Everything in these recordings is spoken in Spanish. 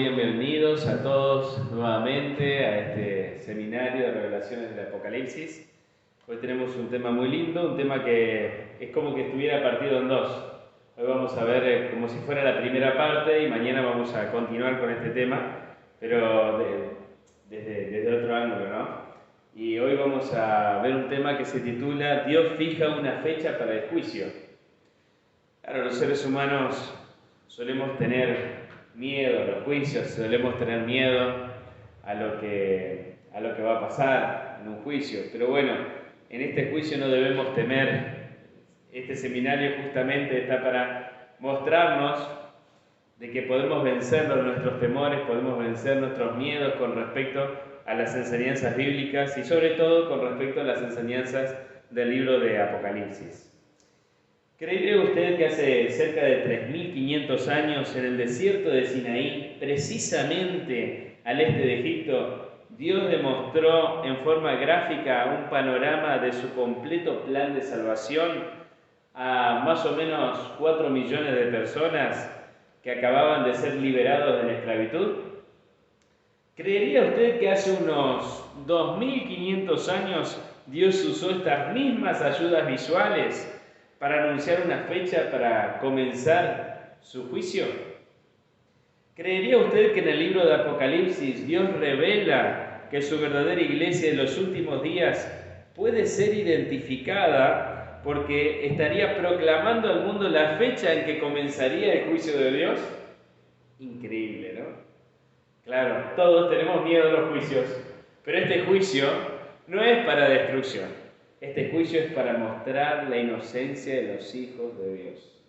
bienvenidos a todos nuevamente a este seminario de revelaciones del Apocalipsis. Hoy tenemos un tema muy lindo, un tema que es como que estuviera partido en dos. Hoy vamos a ver como si fuera la primera parte y mañana vamos a continuar con este tema, pero desde otro ángulo, ¿no? Y hoy vamos a ver un tema que se titula Dios fija una fecha para el juicio. Claro, los seres humanos solemos tener miedo a los juicios, solemos tener miedo a lo que va a pasar en un juicio. Pero bueno, en este juicio no debemos temer. Este seminario justamente está para mostrarnos de que podemos vencer nuestros temores, podemos vencer nuestros miedos con respecto a las enseñanzas bíblicas y sobre todo con respecto a las enseñanzas del libro de Apocalipsis. ¿Cree usted que hace cerca de 3.500 años en el desierto de Sinaí, precisamente al este de Egipto, Dios demostró en forma gráfica un panorama de su completo plan de salvación a más o menos 4 millones de personas que acababan de ser liberados de la esclavitud? ¿Creería usted que hace unos 2.500 años Dios usó estas mismas ayudas visuales para anunciar una fecha para comenzar su juicio? ¿Creería usted que en el libro de Apocalipsis Dios revela que su verdadera iglesia en los últimos días puede ser identificada porque estaría proclamando al mundo la fecha en que comenzaría el juicio de Dios? Increíble, ¿no? Claro, todos tenemos miedo a los juicios, pero este juicio no es para destrucción. Este juicio es para mostrar la inocencia de los hijos de Dios.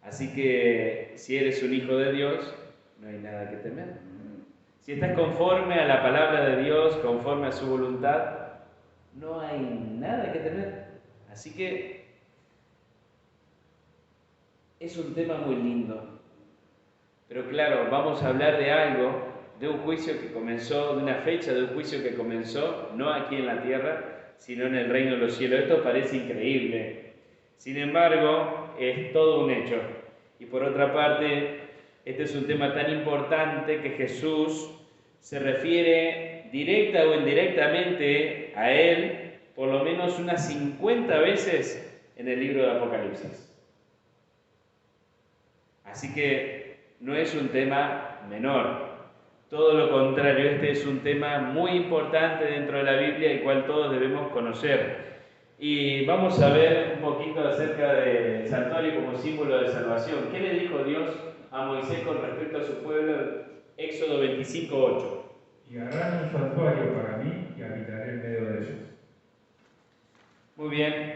Así que si eres un hijo de Dios, no hay nada que temer. Si estás conforme a la palabra de Dios, conforme a su voluntad, no hay nada que temer. Así que es un tema muy lindo. Pero claro, vamos a hablar de algo, de un juicio que comenzó, de una fecha de un juicio que comenzó, no aquí en la tierra, sino en el reino de los cielos. Esto parece increíble. Sin embargo, es todo un hecho. Y por otra parte, este es un tema tan importante que Jesús se refiere directa o indirectamente a él por lo menos unas 50 veces en el libro de Apocalipsis. Así que no es un tema menor. Todo lo contrario, este es un tema muy importante dentro de la Biblia, el cual todos debemos conocer. Y vamos a ver un poquito acerca del santuario como símbolo de salvación. ¿Qué le dijo Dios a Moisés con respecto a su pueblo? Éxodo 25:8. Y harán un santuario para mí y habitaré en medio de ellos. Muy bien.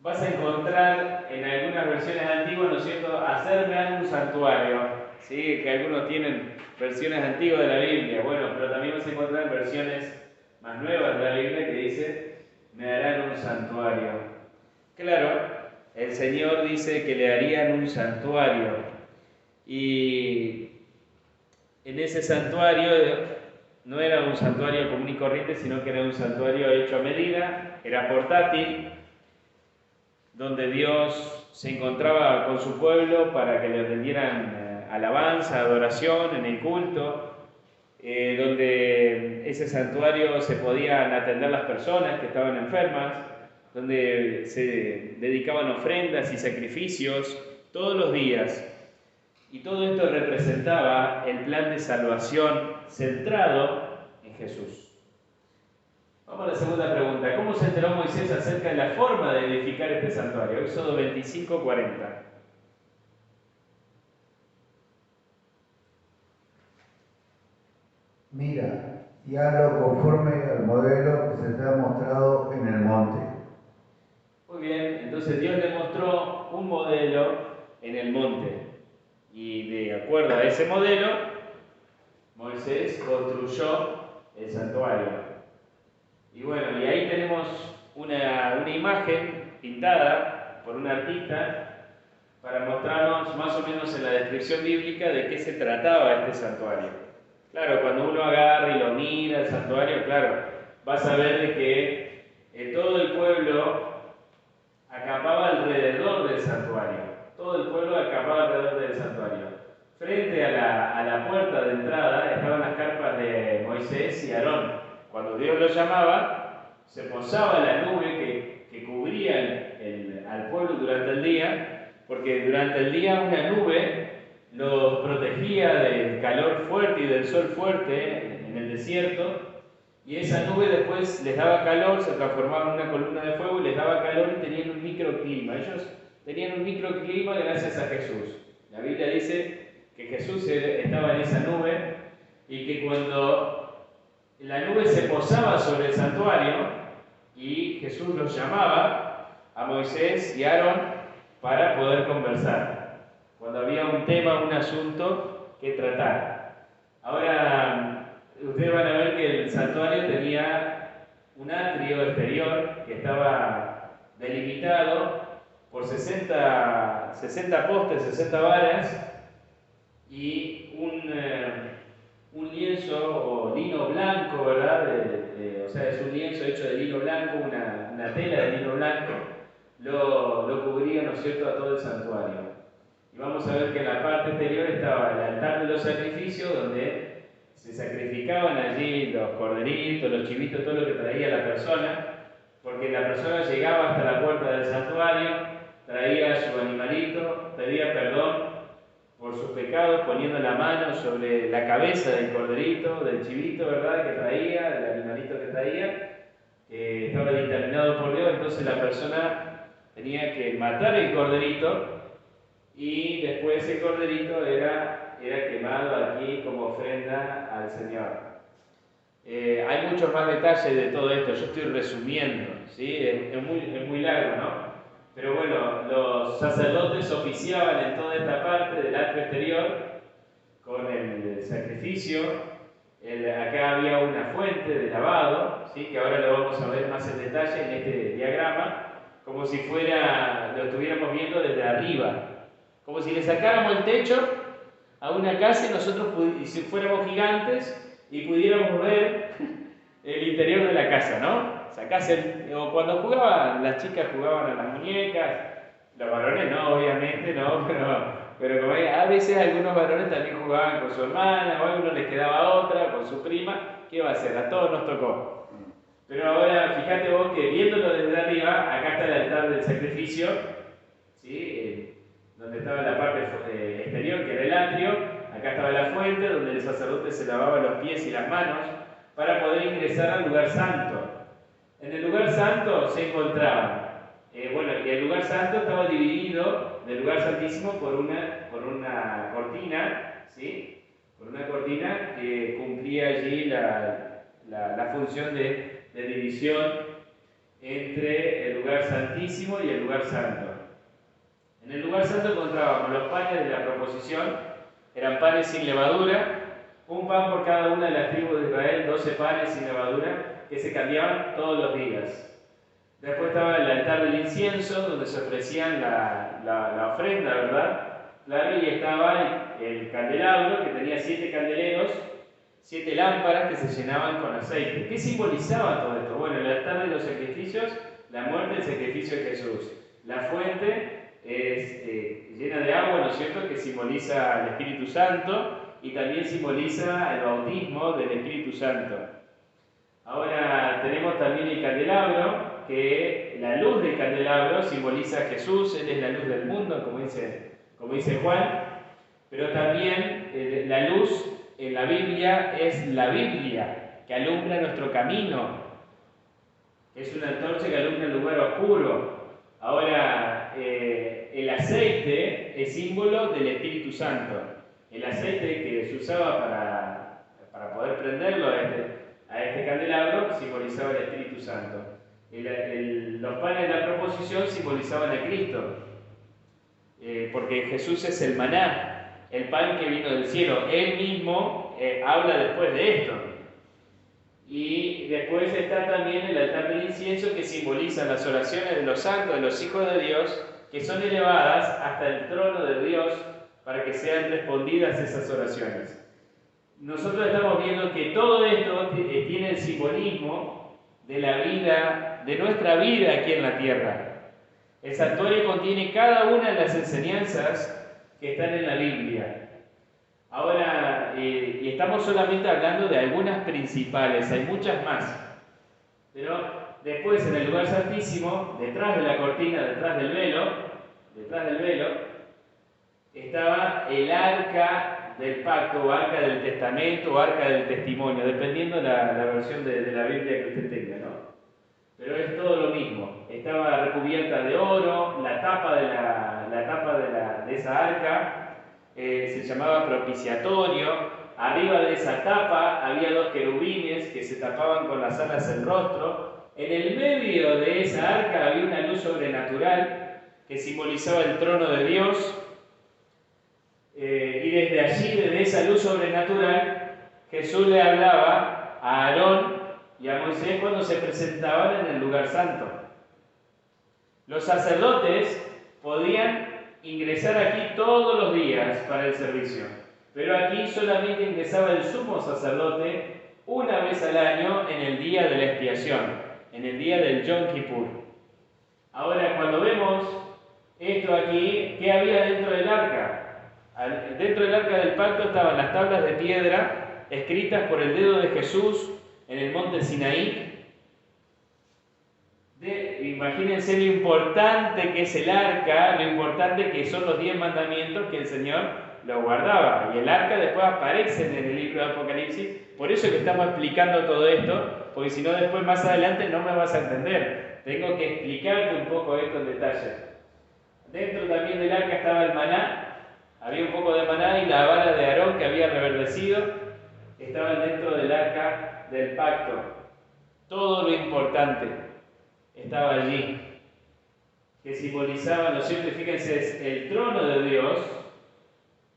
Vas a encontrar en algunas versiones antiguas, ¿no es cierto?, hacerme un santuario. Sí, que algunos tienen versiones antiguas de la Biblia, bueno, pero también vas a encontrar versiones más nuevas de la Biblia que dice, me harán un santuario. Claro, el Señor dice que le harían un santuario. Y en ese santuario no era un santuario común y corriente, sino que era un santuario hecho a medida, era portátil, donde Dios se encontraba con su pueblo para que le rindieran alabanza, adoración en el culto, donde ese santuario se podían atender las personas que estaban enfermas, donde se dedicaban ofrendas y sacrificios todos los días. Y todo esto representaba el plan de salvación centrado en Jesús. Vamos a la segunda pregunta. ¿Cómo se enteró Moisés acerca de la forma de edificar este santuario? Éxodo 25:40. Mira, y hazlo conforme al modelo que se te ha mostrado en el monte. Muy bien, entonces Dios le mostró un modelo en el monte. Y de acuerdo a ese modelo, Moisés construyó el santuario. Y bueno, y ahí tenemos una imagen pintada por un artista para mostrarnos más o menos en la descripción bíblica de qué se trataba este santuario. Claro, cuando uno agarra y lo mira el santuario, claro, vas a ver de que todo el pueblo acampaba alrededor del santuario. Todo el pueblo acampaba alrededor del santuario. frente a la puerta de entrada estaban las carpas de Moisés y Aarón. Cuando Dios los llamaba, se posaba la nube que cubría al pueblo durante el día, porque durante el día una nube los protegía del calor fuerte y del sol fuerte en el desierto, y esa nube después les daba calor, se transformaba en una columna de fuego y les daba calor y tenían un microclima. Ellos tenían un microclima gracias a Jesús. La Biblia dice que Jesús estaba en esa nube y que cuando la nube se posaba sobre el santuario y Jesús los llamaba a Moisés y a Aarón para poder conversar, cuando había un tema, un asunto que tratar. Ahora, ustedes van a ver que el santuario tenía un atrio exterior que estaba delimitado por 60 postes, 60 varas y un lienzo o lino blanco, ¿verdad? O sea, es un lienzo hecho de lino blanco, una tela de lino blanco, lo cubría, ¿no es cierto?, a todo el santuario. Y vamos a ver que en la parte exterior estaba el altar de los sacrificios, donde se sacrificaban allí los corderitos, los chivitos, todo lo que traía la persona, porque la persona llegaba hasta la puerta del santuario, traía su animalito, pedía perdón por sus pecados, poniendo la mano sobre la cabeza del corderito, del chivito, ¿verdad?, que traía, del animalito que traía, estaba determinado por Dios. Entonces la persona tenía que matar el corderito y después el corderito era quemado aquí como ofrenda al Señor. Hay muchos más detalles de todo esto, yo estoy resumiendo, ¿sí? Es muy largo, ¿no? Pero bueno, los sacerdotes oficiaban en toda esta parte del atrio exterior con el sacrificio. Acá había una fuente de lavado, ¿sí?, que ahora lo vamos a ver más en detalle en este diagrama, como si lo estuviéramos viendo desde arriba, como si le sacáramos el techo a una casa y nosotros si fuéramos gigantes y pudiéramos ver el interior de la casa, ¿no? O cuando las chicas jugaban a las muñecas, los varones no, obviamente, no, pero como a veces algunos varones también jugaban con su hermana, o a algunos les quedaba otra, con su prima. ¿Qué va a hacer? A todos nos tocó. Pero ahora, fíjate vos que viéndolo desde arriba, acá está el altar del sacrificio, ¿sí? Donde estaba la parte exterior, que era el atrio. Acá estaba la fuente, donde el sacerdote se lavaba los pies y las manos para poder ingresar al lugar santo. En el lugar santo se encontraban, y el lugar santo estaba dividido del lugar santísimo por una cortina, ¿sí? Por una cortina que cumplía allí la función de división entre el lugar santísimo y el lugar santo. En el lugar santo encontrábamos los panes de la proposición, eran panes sin levadura, un pan por cada una de las tribus de Israel, 12 panes sin levadura, que se cambiaban todos los días. Después estaba el altar del incienso, donde se ofrecían la ofrenda, ¿verdad? Claro, y estaba el candelabro, que tenía 7 candeleros, 7 lámparas que se llenaban con aceite. ¿Qué simbolizaba todo esto? Bueno, el altar de los sacrificios, la muerte y el sacrificio de Jesús. La fuente es llena de agua, ¿no es cierto?, que simboliza el Espíritu Santo y también simboliza el bautismo del Espíritu Santo. Ahora tenemos también el candelabro, que la luz del candelabro simboliza a Jesús, Él es la luz del mundo, como dice Juan, pero también la luz en la Biblia es la Biblia, que alumbra nuestro camino, es una antorcha que alumbra el lugar oscuro. Ahora, el aceite es símbolo del Espíritu Santo. El aceite que se usaba para poder prenderlo a este candelabro simbolizaba el Espíritu Santo. Los panes de la proposición simbolizaban a Cristo, porque Jesús es el maná, el pan que vino del cielo. Él mismo habla después de esto. Y después está también el altar del incienso, que simboliza las oraciones de los santos, de los hijos de Dios, que son elevadas hasta el trono de Dios para que sean respondidas esas oraciones. Nosotros estamos viendo que todo esto tiene el simbolismo de la vida, de nuestra vida aquí en la tierra. El santuario contiene cada una de las enseñanzas que están en la Biblia. Ahora, y estamos solamente hablando de algunas principales, hay muchas más. Pero después en el lugar santísimo, detrás de la cortina, detrás del velo, estaba el arca del pacto, o arca del testamento, o arca del testimonio, dependiendo la versión de la Biblia que usted tenga, ¿no? Pero es todo lo mismo. Estaba recubierta de oro, la tapa de esa arca se llamaba propiciatorio. Arriba de esa tapa había 2 querubines que se tapaban con las alas el rostro. En el medio de esa arca había una luz sobrenatural que simbolizaba el trono de Dios. Y desde allí, desde esa luz sobrenatural, Jesús le hablaba a Aarón y a Moisés cuando se presentaban en el lugar santo. Los sacerdotes podían ingresar aquí todos los días para el servicio, pero aquí solamente ingresaba el sumo sacerdote una vez al año en el día de la expiación, en el día del Yom Kippur. Ahora, cuando vemos esto aquí, ¿qué había dentro del arca? Dentro del arca del pacto estaban las tablas de piedra escritas por el dedo de Jesús en el monte Sinaí. Imagínense lo importante que es el arca, lo importante que son los 10 mandamientos que el Señor lo guardaba. Y el arca después aparece en el libro de Apocalipsis. Por eso que estamos explicando todo esto, porque si no después más adelante no me vas a entender. Tengo que explicarte un poco esto en detalle. Dentro también del arca estaba el maná. Había un poco de maná y la vara de Aarón que había reverdecido. Estaban dentro del arca del pacto. Todo lo importante estaba allí, que simbolizaba, ¿no es cierto? Fíjense, es el trono de Dios,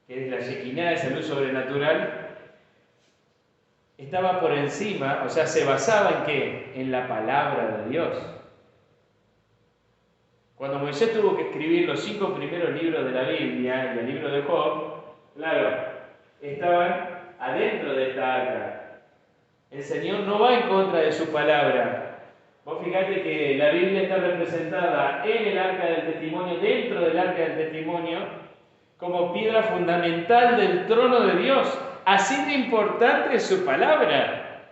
que es la Shekinah, esa luz sobrenatural, estaba por encima, o sea, se basaba en ¿qué? En la palabra de Dios. Cuando Moisés tuvo que escribir los 5 primeros libros de la Biblia y el libro de Job, claro, estaban adentro de esta arca. El Señor no va en contra de su palabra. Vos fijate que la Biblia está representada en el arca del testimonio, dentro del arca del testimonio, como piedra fundamental del trono de Dios. Así de importante es su palabra.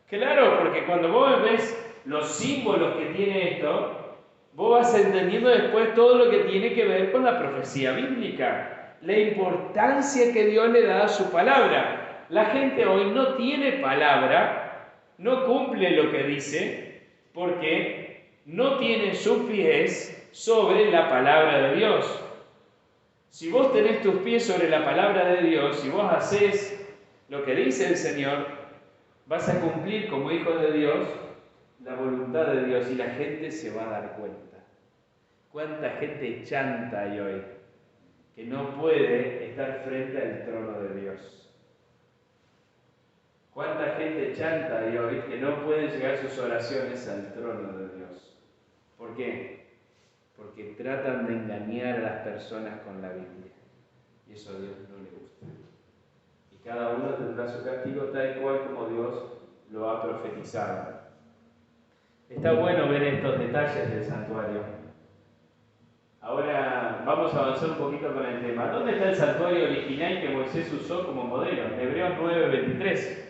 Claro, porque cuando vos ves los símbolos que tiene esto, vos vas entendiendo después todo lo que tiene que ver con la profecía bíblica, la importancia que Dios le da a su palabra. La gente hoy no tiene palabra, no cumple lo que dice, porque no tiene sus pies sobre la palabra de Dios. Si vos tenés tus pies sobre la palabra de Dios, si vos hacés lo que dice el Señor, vas a cumplir como hijo de Dios la voluntad de Dios y la gente se va a dar cuenta. ¿Cuánta gente chanta hay hoy que no puede estar frente al trono de Dios? ¿Cuánta gente chanta hay hoy que no pueden llegar sus oraciones al trono de Dios? ¿Por qué? Porque tratan de engañar a las personas con la Biblia. Y eso a Dios no le gusta. Y cada uno tendrá su castigo tal cual como Dios lo ha profetizado. Está bueno ver estos detalles del santuario. Ahora vamos a avanzar un poquito con el tema. ¿Dónde está el santuario original que Moisés usó como modelo? En Hebreos 9:23.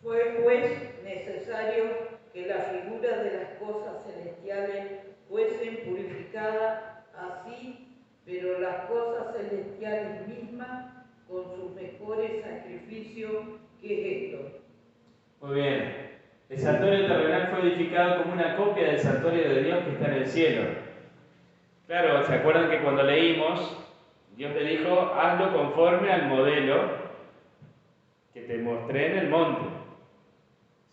Fue pues necesario que las figuras de las cosas celestiales fuesen purificadas así, pero las cosas celestiales mismas con sus mejores sacrificios, ¿qué es esto? Muy bien. El santuario terrenal fue edificado como una copia del santuario de Dios que está en el cielo. Claro, ¿se acuerdan que cuando leímos, Dios le dijo, hazlo conforme al modelo que te mostré en el monte?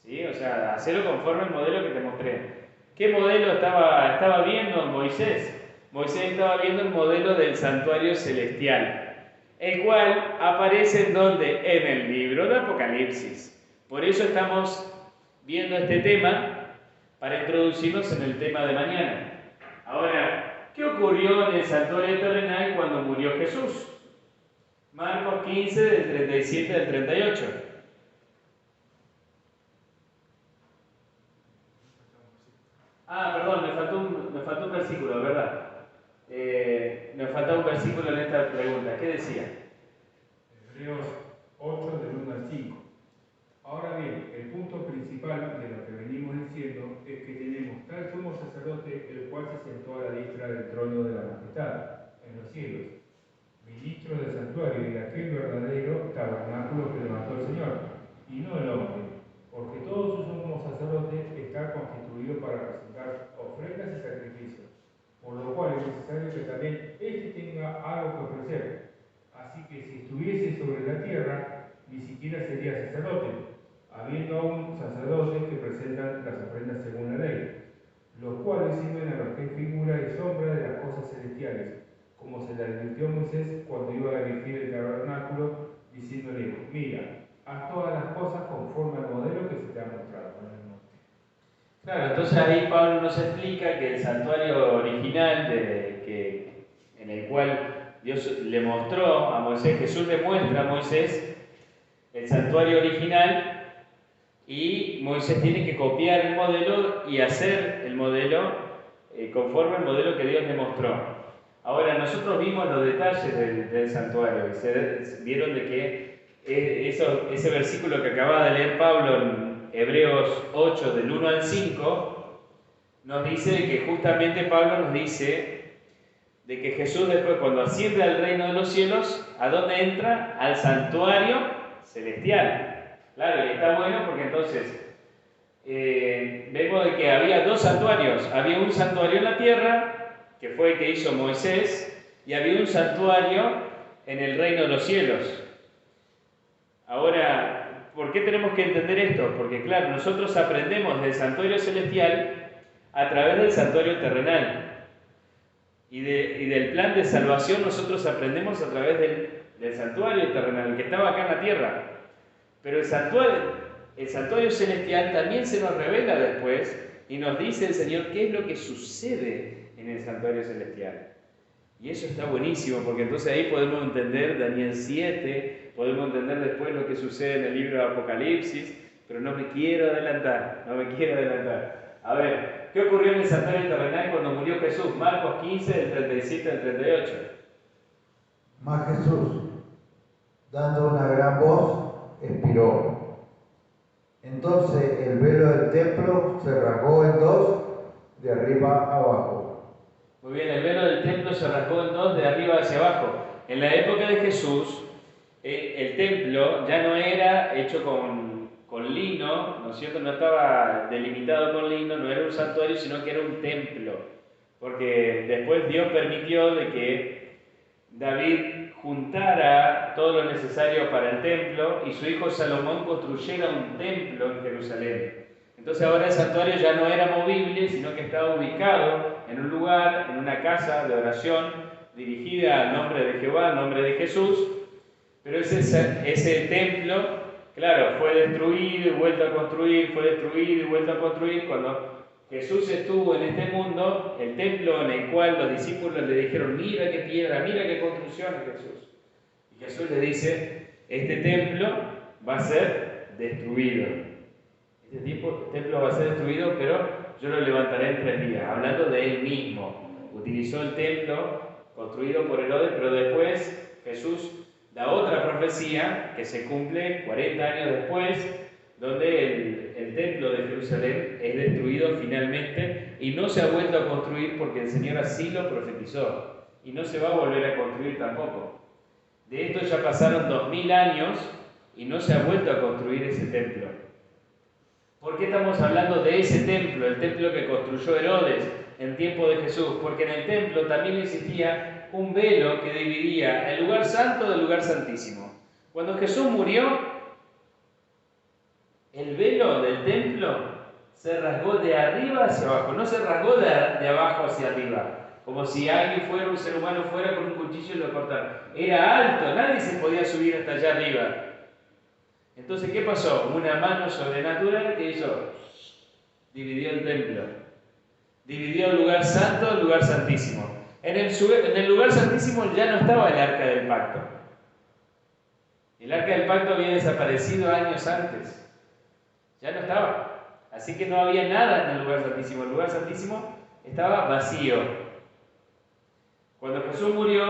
¿Sí? O sea, hacelo conforme al modelo que te mostré. ¿Qué modelo estaba viendo Moisés? Moisés estaba viendo el modelo del santuario celestial, el cual aparece en ¿dónde? En el libro de Apocalipsis. Por eso estamos viendo este tema para introducirnos en el tema de mañana. Ahora, ¿qué ocurrió en el santuario terrenal cuando murió Jesús? Marcos 15, del 37 al 38. Perdón, me faltó un versículo, ¿verdad? Me faltaba un versículo en esta pregunta. ¿Qué decía? Hebreos 8, del 1 al 5. Ahora bien, el punto principal de lo que venimos diciendo es que tenemos tal sumo sacerdote, el cual se sentó a la diestra del trono de la majestad en los cielos, ministro del santuario y de aquel verdadero tabernáculo que levantó el Señor, y no el hombre, porque todo su sumo sacerdote está constituido para presentar ofrendas y sacrificios, por lo cual es necesario que también éste tenga algo que ofrecer. Así que si estuviese sobre la tierra, ni siquiera sería sacerdote, habiendo aún sacerdotes que presentan las ofrendas según la ley, los cuales sirven a los que es figura y sombra de las cosas celestiales, como se le advirtió Moisés cuando iba a erigir el tabernáculo, diciéndole: mira, haz todas las cosas conforme al modelo que se te ha mostrado. Claro, entonces ahí Pablo nos explica que el santuario original en el cual Dios le mostró a Moisés, Jesús le muestra a Moisés el santuario original, y Moisés tiene que copiar el modelo y hacer el modelo conforme al modelo que Dios le mostró. Ahora, nosotros vimos los detalles del santuario y se vieron de que ese versículo que acaba de leer Pablo en Hebreos 8, del 1 al 5, nos dice que justamente Pablo nos dice de que Jesús después, cuando asciende al reino de los cielos, ¿a dónde entra? Al santuario celestial. Claro, y está bueno porque entonces vemos de que había dos santuarios. Había un santuario en la tierra, que fue el que hizo Moisés, y había un santuario en el reino de los cielos. Ahora, ¿por qué tenemos que entender esto? Porque claro, nosotros aprendemos del santuario celestial a través del santuario terrenal. Y del plan de salvación nosotros aprendemos a través del santuario terrenal, que estaba acá en la tierra. Pero el santuario celestial también se nos revela después y nos dice el Señor qué es lo que sucede en el santuario celestial. Y eso está buenísimo, porque entonces ahí podemos entender Daniel 7, podemos entender después lo que sucede en el libro de Apocalipsis, pero no me quiero adelantar. A ver, ¿qué ocurrió en el santuario terrenal cuando murió Jesús? Marcos 15, del 37 al 38. Mas Jesús, dando una gran voz, expiró. Entonces el velo del templo se rasgó en dos, de arriba abajo. Muy bien, el velo del templo se rasgó en dos, de arriba hacia abajo. En la época de Jesús, el templo ya no era hecho con lino, ¿no es cierto? No estaba delimitado con lino, no era un santuario, sino que era un templo. Porque después Dios permitió de que David juntara todo lo necesario para el templo y su hijo Salomón construyera un templo en Jerusalén. Entonces ahora el santuario ya no era movible, sino que estaba ubicado en un lugar, en una casa de oración dirigida al nombre de Jehová, al nombre de Jesús. Pero ese templo, claro, fue destruido y vuelto a construir, fue destruido y vuelto a construir. Cuando Jesús estuvo en este mundo, el templo en el cual los discípulos le dijeron: mira qué piedra, mira qué construcción es Jesús. Y Jesús le dice: este templo va a ser destruido. Este templo va a ser destruido, pero yo lo levantaré en 3 días. Hablando de él mismo. Utilizó el templo construido por Herodes, pero después Jesús da otra profecía que se cumple 40 años después, donde el templo de Jerusalén es destruido finalmente y no se ha vuelto a construir porque el Señor así lo profetizó. Y no se va a volver a construir tampoco. De esto ya pasaron 2000 años y no se ha vuelto a construir ese templo. ¿Por qué estamos hablando de ese templo, el templo que construyó Herodes en tiempo de Jesús? Porque en el templo también existía un velo que dividía el lugar santo del lugar santísimo. Cuando Jesús murió, el velo del templo se rasgó de arriba hacia abajo, no se rasgó de abajo hacia arriba, como si alguien fuera, un ser humano fuera con un cuchillo y lo cortara. Era alto, nadie se podía subir hasta allá arriba. Entonces, ¿qué pasó? Una mano sobrenatural que hizo, dividió el templo, dividió el lugar santo del lugar santísimo. En el lugar santísimo ya no estaba el arca del pacto. El arca del pacto había desaparecido años antes. Ya no estaba. Así que no había nada en el lugar santísimo. El lugar santísimo estaba vacío. Cuando Jesús murió,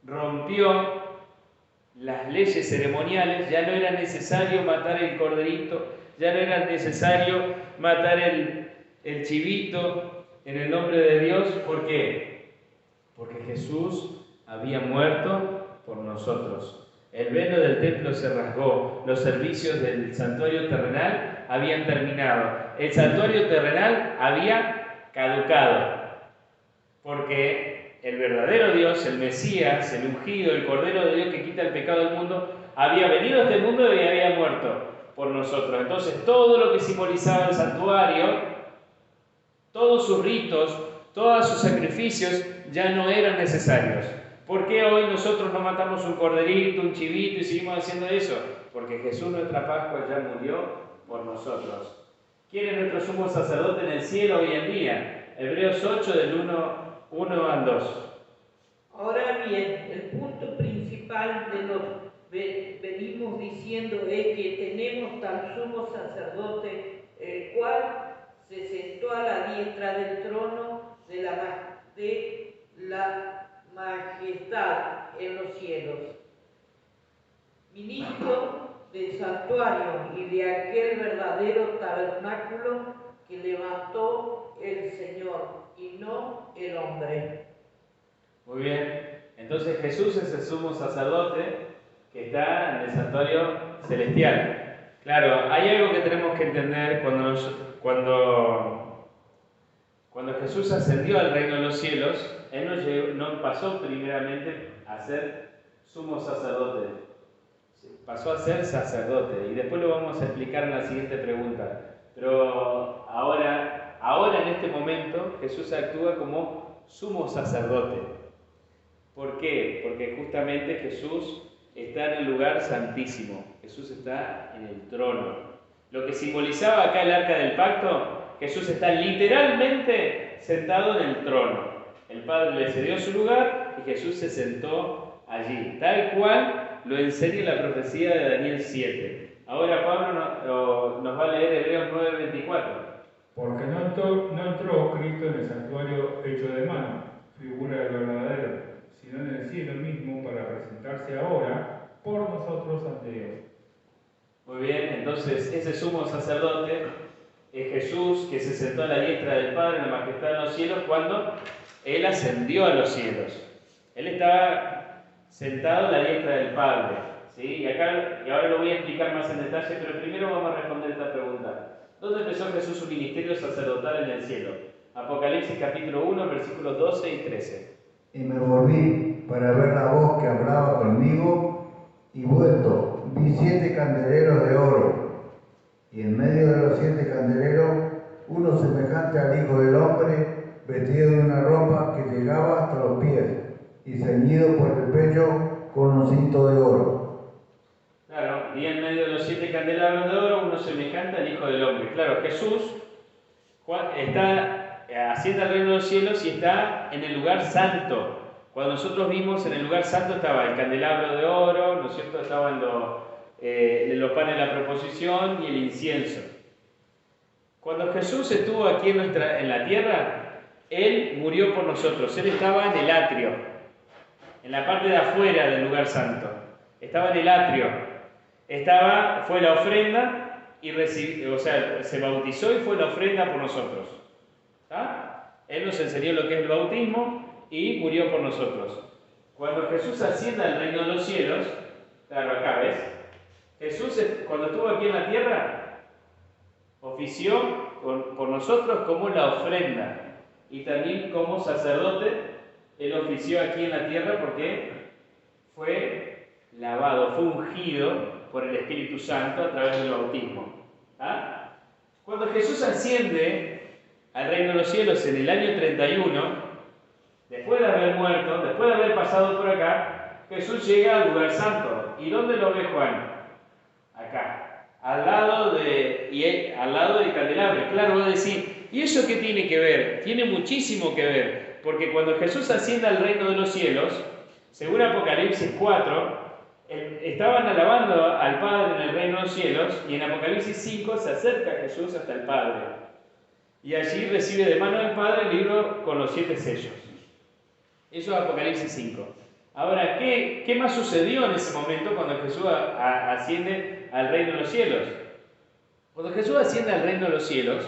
rompió las leyes ceremoniales, ya no era necesario matar el corderito, ya no era necesario matar el chivito en el nombre de Dios. ¿Por qué? Porque Jesús había muerto por nosotros. El velo del templo se rasgó, los servicios del santuario terrenal habían terminado, el santuario terrenal había caducado, porque el verdadero Dios, el Mesías, el ungido, el Cordero de Dios que quita el pecado del mundo, había venido a este mundo y había muerto por nosotros. Entonces todo lo que simbolizaba el santuario, todos sus ritos, todos sus sacrificios ya no eran necesarios. ¿Por qué hoy nosotros no matamos un corderito, un chivito y seguimos haciendo eso? Porque Jesús, nuestra Pascua, ya murió por nosotros. ¿Quién es nuestro sumo sacerdote en el cielo hoy en día? Hebreos 8, del 1 al 2. Ahora bien, el punto principal de lo que venimos diciendo es que tenemos tal sumo sacerdote, el cual se sentó a la diestra del trono de la majestad en los cielos, ministro del santuario y de aquel verdadero tabernáculo que levantó el Señor y no el hombre. Muy bien, entonces Jesús es el sumo sacerdote que está en el santuario celestial. Claro, hay algo que tenemos que entender cuando Jesús ascendió al reino de los cielos. Él no pasó primeramente a ser sumo sacerdote, pasó a ser sacerdote, y después lo vamos a explicar en la siguiente pregunta. Pero ahora en este momento, Jesús actúa como sumo sacerdote. ¿Por qué? Porque justamente Jesús está en el lugar santísimo, Jesús está en el trono. Lo que simbolizaba acá el arca del pacto, Jesús está literalmente sentado en el trono. El Padre le cedió su lugar y Jesús se sentó allí, tal cual lo enseña la profecía de Daniel 7. Ahora Pablo nos va a leer Hebreos 9:24. Porque no entró Cristo en el santuario hecho de mano, figura de lo verdadero, sino en el cielo mismo para presentarse ahora por nosotros ante Dios. Muy bien, entonces ese sumo sacerdote es Jesús, que se sentó a la diestra del Padre en la majestad de los cielos cuando Él ascendió a los cielos. Él estaba sentado a la diestra del Padre, ¿sí? Y ahora lo voy a explicar más en detalle, pero primero vamos a responder esta pregunta. ¿Dónde empezó Jesús su ministerio sacerdotal en el cielo? Apocalipsis capítulo 1, versículos 12 y 13. Y me volví para ver la voz que hablaba conmigo, y vuelto vi 7 candeleros de oro, y en medio de los 7 candeleros uno semejante al Hijo del Hombre, vestido de una ropa que llegaba hasta los pies, y ceñido por el pecho con un cinto de oro. Claro, y en medio de los 7 candelabros de oro, uno semejante al Hijo del Hombre. Claro, Jesús está asciende al reino de los cielos y está en el lugar santo. Cuando nosotros vimos en el lugar santo estaba el candelabro de oro, ¿no es cierto? Estaban los panes de la proposición y el incienso. Cuando Jesús estuvo aquí en la tierra, Él murió por nosotros. Él estaba en el atrio, en la parte de afuera del lugar santo. Estaba en el atrio. Fue la ofrenda y se bautizó y fue la ofrenda por nosotros. ¿Está? Él nos enseñó lo que es el bautismo y murió por nosotros. Cuando Jesús asciende al reino de los cielos, claro, acá ves, Jesús cuando estuvo aquí en la tierra, ofició por nosotros como la ofrenda y también como sacerdote. Él ofició aquí en la tierra porque fue lavado, fue ungido por el Espíritu Santo a través del bautismo. ¿Ah? Cuando Jesús asciende al reino de los cielos en el año 31, después de haber muerto, después de haber pasado por acá, Jesús llega al lugar santo. ¿Y dónde lo ve Juan? Acá, al lado del candelabro. Claro, va a decir, ¿y eso qué tiene que ver? Tiene muchísimo que ver, porque cuando Jesús asciende al reino de los cielos, según Apocalipsis 4, estaban alabando al Padre en el reino de los cielos, y en Apocalipsis 5 se acerca Jesús hasta el Padre. Y allí recibe de mano del Padre el libro con los 7 sellos. Eso es Apocalipsis 5. Ahora, ¿qué más sucedió en ese momento cuando Jesús asciende al reino de los cielos? Cuando Jesús asciende al reino de los cielos,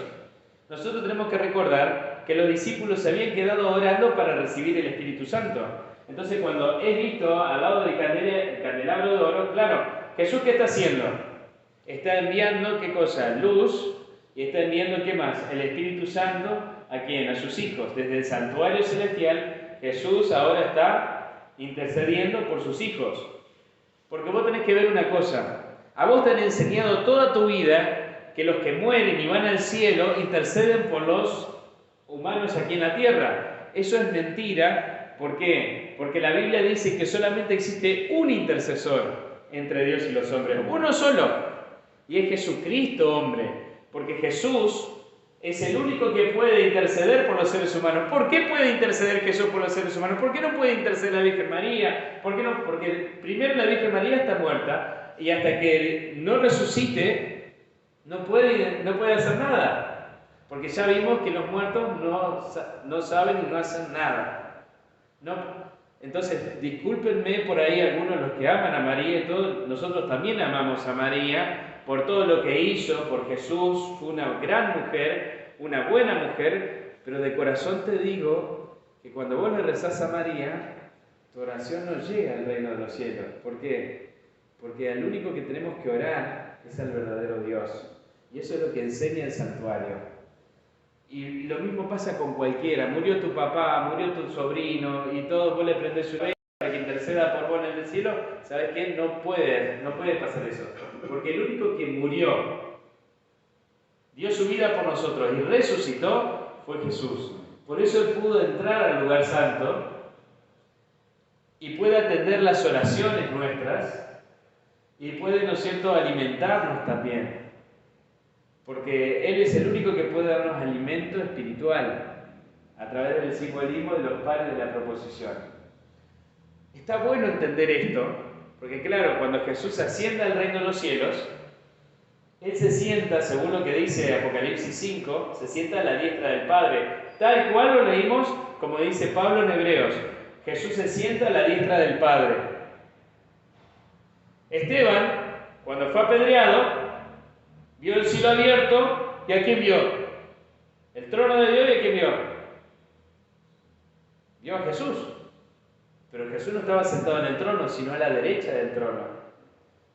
nosotros tenemos que recordar que los discípulos se habían quedado orando para recibir el Espíritu Santo. Entonces, cuando es visto al lado del candelabro de oro, claro, Jesús, ¿qué está haciendo? Está enviando, ¿qué cosa? Luz, y está enviando, ¿qué más? El Espíritu Santo, ¿a quién? A sus hijos. Desde el santuario celestial, Jesús ahora está intercediendo por sus hijos. Porque vos tenés que ver una cosa. A vos te han enseñado toda tu vida que los que mueren y van al cielo interceden por los humanos aquí en la tierra. Eso es mentira. ¿Por qué? Porque la Biblia dice que solamente existe un intercesor entre Dios y los hombres. Uno solo. Y es Jesucristo, hombre. Porque Jesús es el único que puede interceder por los seres humanos. ¿Por qué puede interceder Jesús por los seres humanos? ¿Por qué no puede interceder la Virgen María? ¿Por qué no? Porque primero la Virgen María está muerta y hasta que no resucite no puede hacer nada. Porque ya vimos que los muertos no saben y no hacen nada. Entonces, discúlpenme por ahí algunos de los que aman a María y todos, nosotros también amamos a María por todo lo que hizo, por Jesús, fue una gran mujer, una buena mujer, pero de corazón te digo que cuando vos le rezás a María, tu oración no llega al reino de los cielos. ¿Por qué? Porque al único que tenemos que orar es al verdadero Dios. Y eso es lo que enseña el santuario. Y lo mismo pasa con cualquiera. Murió tu papá, murió tu sobrino, y todos vos le prendés su vela para que interceda por vos en el cielo. ¿Sabes qué? No puede pasar eso. Porque el único que murió, dio su vida por nosotros y resucitó, fue Jesús. Por eso Él pudo entrar al lugar santo y puede atender las oraciones nuestras y puede, ¿no es cierto?, alimentarnos también. Porque Él es el único que puede darnos alimento espiritual a través del simbolismo de los panes de la proposición. Está bueno entender esto, porque claro, cuando Jesús asciende al reino de los cielos, Él se sienta, según lo que dice Apocalipsis 5, se sienta a la diestra del Padre. Tal cual lo leímos, como dice Pablo en Hebreos. Jesús se sienta a la diestra del Padre. Esteban, cuando fue apedreado, vio el cielo abierto, ¿y a quién vio? El trono de Dios, ¿y a quién vio? Vio a Jesús. Pero Jesús no estaba sentado en el trono, sino a la derecha del trono.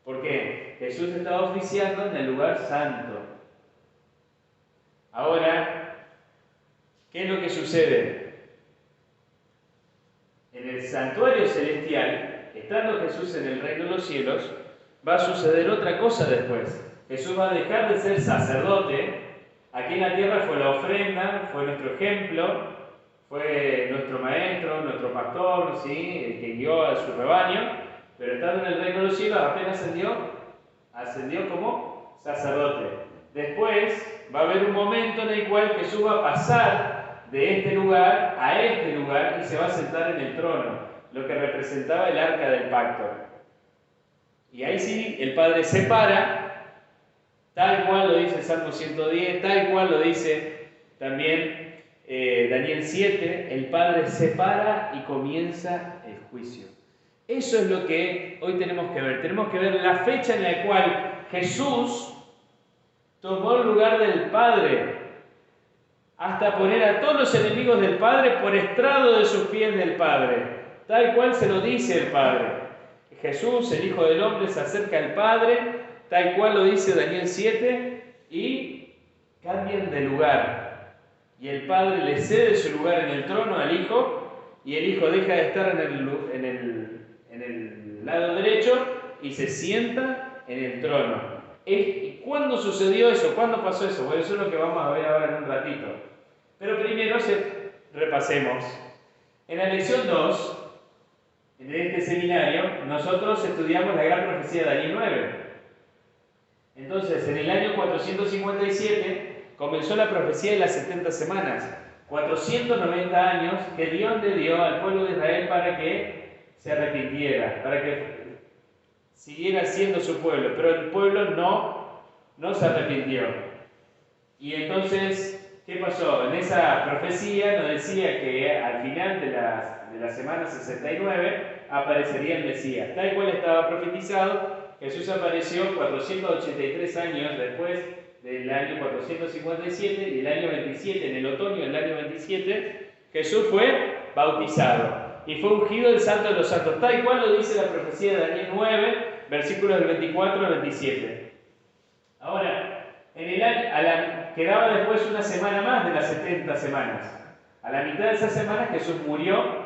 ¿Por qué? Jesús estaba oficiando en el lugar santo. Ahora, ¿qué es lo que sucede? En el santuario celestial, estando Jesús en el reino de los cielos, va a suceder otra cosa después. Jesús va a dejar de ser sacerdote. Aquí en la tierra fue la ofrenda, fue nuestro ejemplo, fue nuestro maestro, nuestro pastor, ¿sí?, el que guió a su rebaño, pero estando en el reino de los cielos apenas ascendió como sacerdote. Después va a haber un momento en el cual Jesús va a pasar de este lugar a este lugar y se va a sentar en el trono, lo que representaba el arca del pacto. Y ahí sí, el Padre se para, tal cual lo dice el Salmo 110, tal cual lo dice también Daniel 7, el Padre se para y comienza el juicio. Eso es lo que hoy tenemos que ver. Tenemos que ver la fecha en la cual Jesús tomó el lugar del Padre hasta poner a todos los enemigos del Padre por estrado de sus pies del Padre. Tal cual se lo dice el Padre. Jesús, el Hijo del Hombre, se acerca al Padre, tal cual lo dice Daniel 7, y cambian de lugar. Y el Padre le cede su lugar en el trono al Hijo, y el Hijo deja de estar en el lado derecho y se sienta en el trono. ¿Y cuándo sucedió eso? ¿Cuándo pasó eso? Bueno, eso es lo que vamos a ver ahora en un ratito. Pero primero repasemos. En la lección 2, en este seminario, nosotros estudiamos la gran profecía de Daniel 9. Entonces, en el año 457 comenzó la profecía de las 70 semanas. 490 años que Dios le dio al pueblo de Israel para que se arrepintiera, para que siguiera siendo su pueblo, pero el pueblo no se arrepintió. Y entonces ¿qué pasó? En esa profecía nos decía que al final de la semana 69 aparecería el Mesías. Tal cual estaba profetizado, Jesús apareció 483 años después del año 457 y el año 27, en el otoño del año 27, Jesús fue bautizado y fue ungido el Santo de los Santos, tal cual lo dice la profecía de Daniel 9, versículos del 24 al 27. Ahora, quedaba después una semana más de las 70 semanas. A la mitad de esas semanas Jesús murió,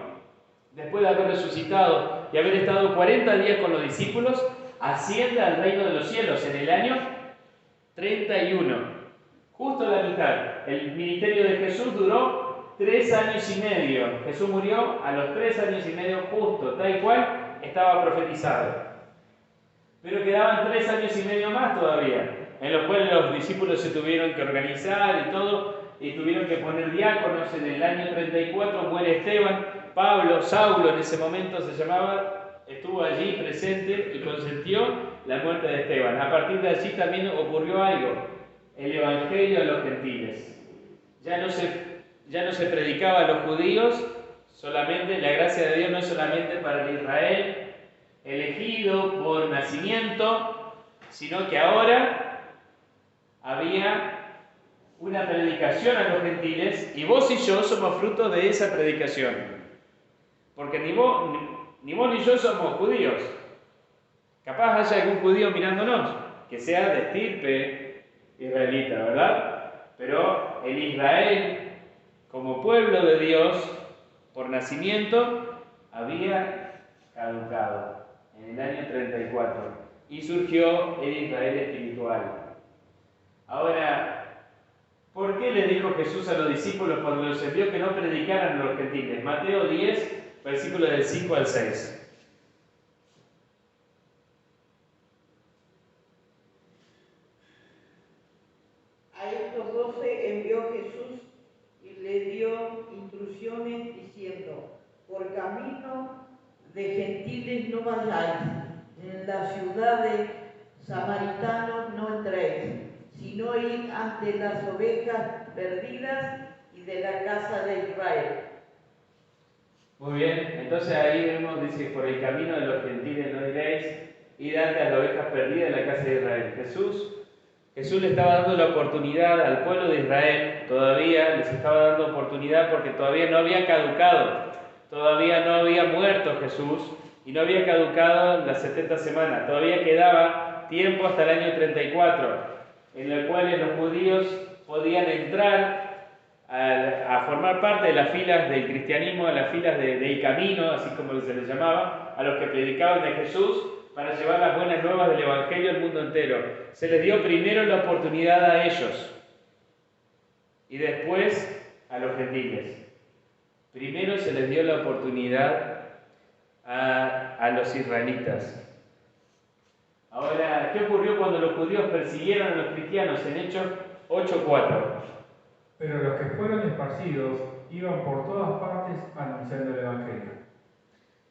después de haber resucitado y haber estado 40 días con los discípulos, asciende al reino de los cielos en el año 31, justo a la mitad. El ministerio de Jesús duró 3 años y medio. Jesús murió a los 3 años y medio justo, tal cual estaba profetizado. Pero quedaban 3 años y medio más todavía, en los cuales los discípulos se tuvieron que organizar y todo, y tuvieron que poner diáconos. En el año 34 muere Esteban, Pablo, Saulo en ese momento se llamaba, estuvo allí presente y consentió la muerte de Esteban. A partir de allí también ocurrió algo, el evangelio a los gentiles. Ya no se predicaba a los judíos solamente, la gracia de Dios no es solamente para el Israel elegido por nacimiento, sino que ahora había una predicación a los gentiles y vos y yo somos frutos de esa predicación. Porque ni vos ni yo somos judíos. Capaz haya algún judío mirándonos que sea de estirpe israelita, ¿verdad? Pero el Israel, como pueblo de Dios, por nacimiento, había caducado en el año 34 y surgió el Israel espiritual. Ahora, ¿por qué le dijo Jesús a los discípulos cuando los envió que no predicaran a los gentiles? Mateo 10, versículos del 5 al 6. A estos 12 envió Jesús y le dio instrucciones diciendo: por camino de gentiles no vayáis, en la ciudad de samaritanos no entréis, sino id ante las ovejas perdidas y de la casa de Israel. Muy bien, entonces ahí vemos, dice, por el camino de los gentiles no iréis, id ante las ovejas perdidas de la casa de Israel. Jesús le estaba dando la oportunidad al pueblo de Israel, todavía les estaba dando oportunidad porque todavía no había caducado, todavía no había muerto Jesús y no había caducado las 70 semanas, todavía quedaba tiempo hasta el año 34, en el cual los judíos podían entrar a formar parte de las filas del cristianismo, a las filas del camino, así como se les llamaba, a los que predicaban de Jesús, para llevar las buenas nuevas del Evangelio al mundo entero. Se les dio primero la oportunidad a ellos y después a los gentiles. Primero se les dio la oportunidad a los israelitas. Ahora, ¿qué ocurrió cuando los judíos persiguieron a los cristianos? En Hechos 8:4. Pero los que fueron esparcidos iban por todas partes anunciando el Evangelio.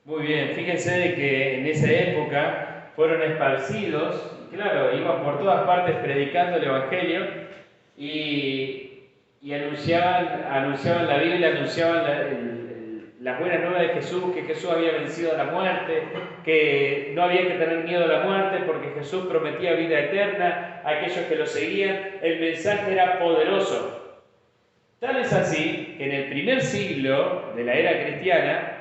Muy bien, fíjense de que en esa época fueron esparcidos, claro, iban por todas partes predicando el Evangelio y anunciaban la Biblia, anunciaban las buenas nuevas de Jesús, que Jesús había vencido a la muerte, que no había que tener miedo a la muerte porque Jesús prometía vida eterna a aquellos que lo seguían. El mensaje era poderoso. Tal es así que en el primer siglo de la era cristiana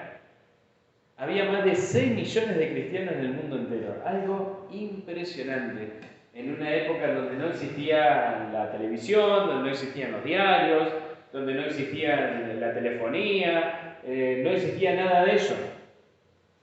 había más de 6 millones de cristianos en el mundo entero. Algo impresionante. En una época donde no existía la televisión, donde no existían los diarios, donde no existía la telefonía, no existía nada de eso.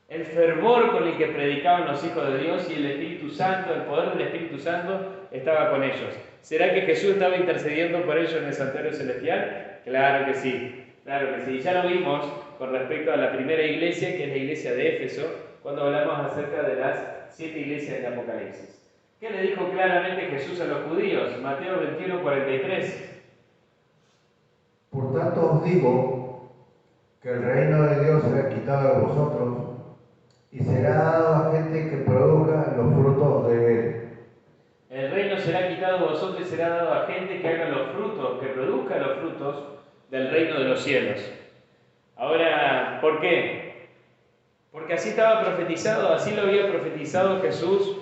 El fervor con el que predicaban los hijos de Dios y el Espíritu Santo, el poder del Espíritu Santo estaba con ellos. ¿Será que Jesús estaba intercediendo por ellos en el santuario celestial? Claro que sí, claro que sí. Ya lo vimos con respecto a la primera iglesia, que es la iglesia de Éfeso, cuando hablamos acerca de las 7 iglesias del Apocalipsis. ¿Qué le dijo claramente Jesús a los judíos? Mateo 21:43. Por tanto os digo que el reino de Dios será quitado de vosotros y será dado a gente que produzca los frutos de él. El reino será quitado de vosotros y será dado a gente que haga los frutos, que produzca produzca los frutos del reino de los cielos. Ahora, ¿por qué? Porque así estaba profetizado, así lo había profetizado Jesús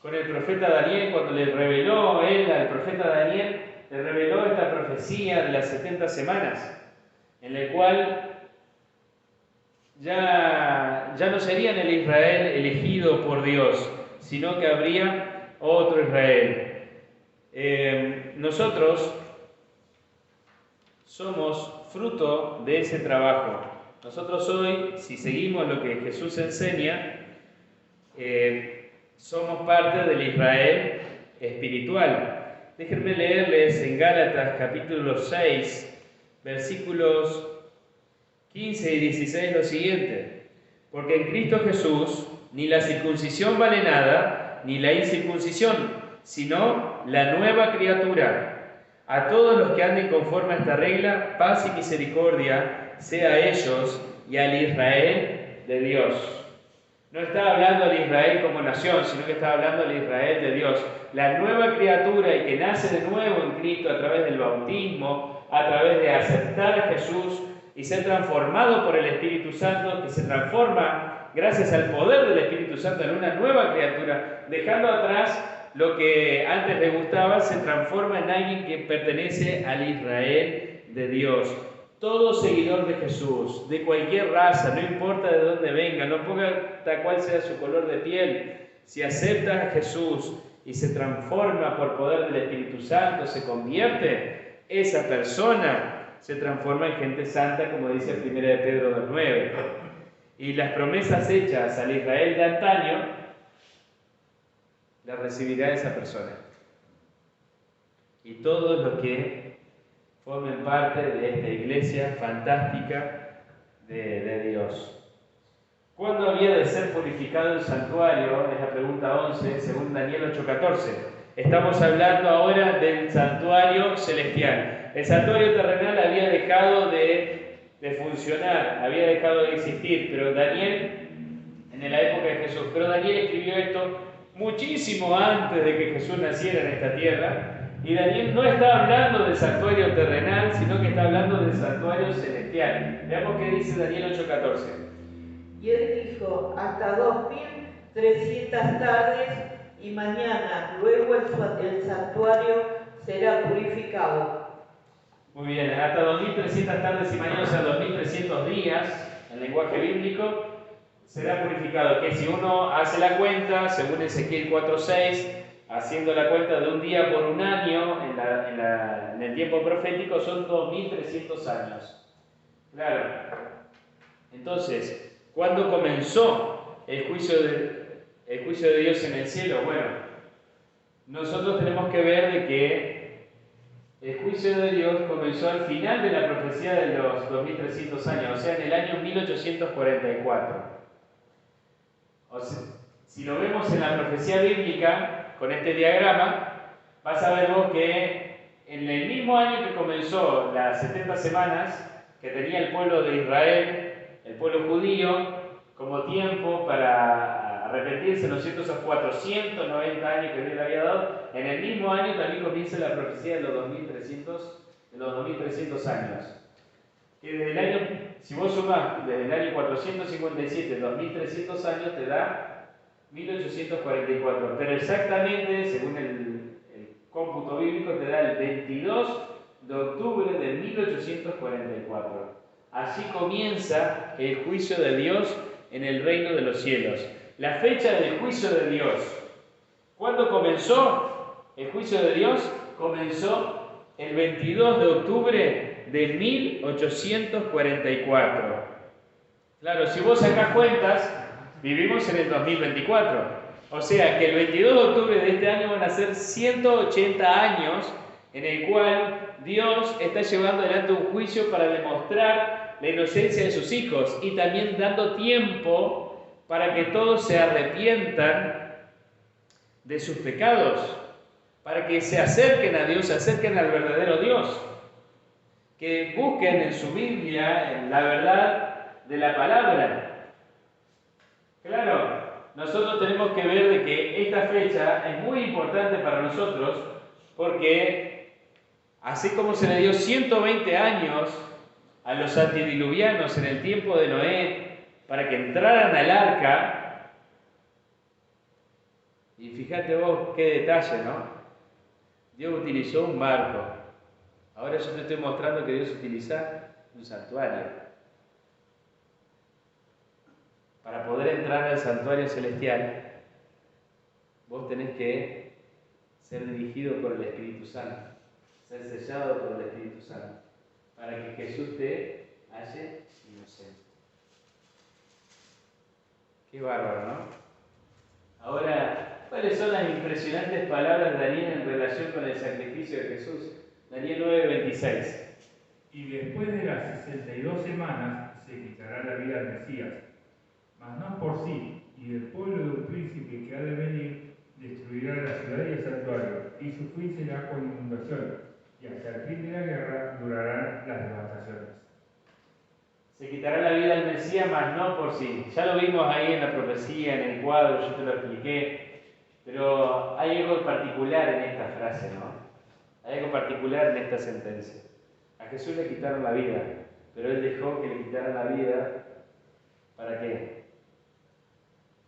con el profeta Daniel, cuando le reveló él al profeta Daniel, le reveló esta profecía de las 70 semanas, en la cual ya no serían el Israel elegido por Dios, sino que habría otro Israel. Nosotros somos fruto de ese trabajo. Nosotros hoy, si seguimos lo que Jesús enseña, somos parte del Israel espiritual. Déjenme leerles en Gálatas capítulo 6, versículos 15 y 16 lo siguiente: porque en Cristo Jesús ni la circuncisión vale nada, ni la incircuncisión, sino la nueva criatura. A todos los que anden conforme a esta regla, paz y misericordia sea a ellos y al Israel de Dios. No está hablando al Israel como nación, sino que está hablando al Israel de Dios. La nueva criatura y que nace de nuevo en Cristo a través del bautismo, a través de aceptar a Jesús y ser transformado por el Espíritu Santo, que se transforma gracias al poder del Espíritu Santo en una nueva criatura, dejando atrás lo que antes le gustaba, se transforma en alguien que pertenece al Israel de Dios. Todo seguidor de Jesús, de cualquier raza, no importa de dónde venga, no importa cuál sea su color de piel, si acepta a Jesús y se transforma por poder del Espíritu Santo, se convierte, esa persona se transforma en gente santa, como dice 1 de Pedro 2:9. Y las promesas hechas al Israel de antaño las recibirá esa persona. Y todos los que formen parte de esta iglesia fantástica de Dios. ¿Cuándo había de ser purificado el santuario? Es la pregunta 11, según Daniel 8:14. Estamos hablando ahora del santuario celestial. El santuario terrenal había dejado de funcionar, había dejado de existir, pero Daniel, en la época de Jesús, pero Daniel escribió esto muchísimo antes de que Jesús naciera en esta tierra. Y Daniel no está hablando del santuario terrenal, sino que está hablando del santuario celestial. Veamos qué dice Daniel 8:14. Y él dijo: hasta 2300 tardes y mañana, luego el santuario será purificado. Muy bien, hasta 2300 tardes y mañana, o sea, 2300 días, en lenguaje bíblico, será purificado. Que si uno hace la cuenta, según Ezequiel 4:6, haciendo la cuenta de un día por un año en el tiempo profético, son 2300 años. Claro. Entonces, ¿cuándo comenzó el juicio de Dios en el cielo? Bueno, nosotros tenemos que ver de que el juicio de Dios comenzó al final de la profecía de los 2300 años, o sea, en el año 1844. O sea, si lo vemos en la profecía bíblica, con este diagrama, vas a ver vos que en el mismo año que comenzó las 70 semanas que tenía el pueblo de Israel, el pueblo judío, como tiempo para arrepentirse, ¿no es cierto?, esos 490 años que Dios le había dado, en el mismo año también comienza la profecía de los 2300 años. Y desde el año, si vos sumás desde el año 457, 2300 años, te da 1844, pero exactamente, según el cómputo bíblico, te da el 22 de octubre de 1844. Así comienza el juicio de Dios en el reino de los cielos. La fecha del juicio de Dios. ¿Cuándo comenzó el juicio de Dios? Comenzó el 22 de octubre de 1844. Claro, si vos sacás cuentas, vivimos en el 2024, o sea que el 22 de octubre de este año van a ser 180 años en el cual Dios está llevando adelante un juicio para demostrar la inocencia de sus hijos y también dando tiempo para que todos se arrepientan de sus pecados, para que se acerquen a Dios, se acerquen al verdadero Dios, que busquen en su Biblia en la verdad de la palabra. Claro, nosotros tenemos que ver de que esta fecha es muy importante para nosotros porque Así como se le dio 120 años a los antediluvianos en el tiempo de Noé para que entraran al arca, y fíjate vos qué detalle, ¿no? Dios utilizó un barco. Ahora yo te estoy mostrando que Dios utiliza un santuario. Para poder entrar al santuario celestial, vos tenés que ser dirigido por el Espíritu Santo, ser sellado por el Espíritu Santo, para que Jesús te halle inocente. Qué bárbaro, ¿no? Ahora, ¿cuáles son las impresionantes palabras de Daniel en relación con el sacrificio de Jesús? Daniel 9:26. Y después de las 62 semanas se quitará la vida al Mesías, mas no por sí, y el pueblo de un príncipe que ha de venir destruirá la ciudad y el santuario, y su fin será con inundación, y hasta el fin de la guerra durarán las devastaciones. Se quitará la vida al Mesías, mas no por sí. Ya lo vimos ahí en la profecía, en el cuadro, yo te lo expliqué, pero hay algo particular en esta frase, ¿no? Hay algo particular en esta sentencia. A Jesús le quitaron la vida, pero Él dejó que le quitaran la vida, ¿para qué?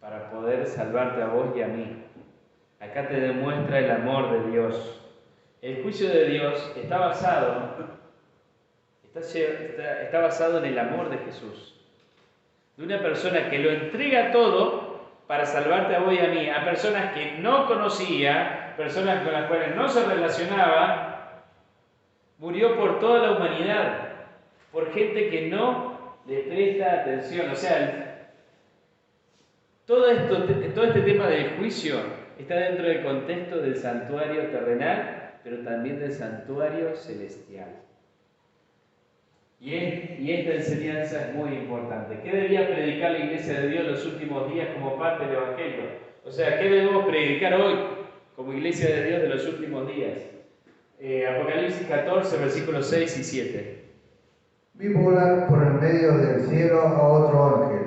Para poder salvarte a vos y a mí. Acá te demuestra el amor de Dios. El juicio de Dios está basado en el amor de Jesús. De una persona que lo entrega todo para salvarte a vos y a mí, a personas que no conocía, personas con las cuales no se relacionaba, murió por toda la humanidad, por gente que no le presta atención. O sea, todo este tema del juicio está dentro del contexto del santuario terrenal, pero también del santuario celestial. Y esta enseñanza es muy importante. ¿Qué debía predicar la Iglesia de Dios en los últimos días como parte del Evangelio? O sea, ¿qué debemos predicar hoy como Iglesia de Dios de los últimos días? Apocalipsis 14, versículos 6 y 7. Vi volar por el medio del cielo a otro ángel,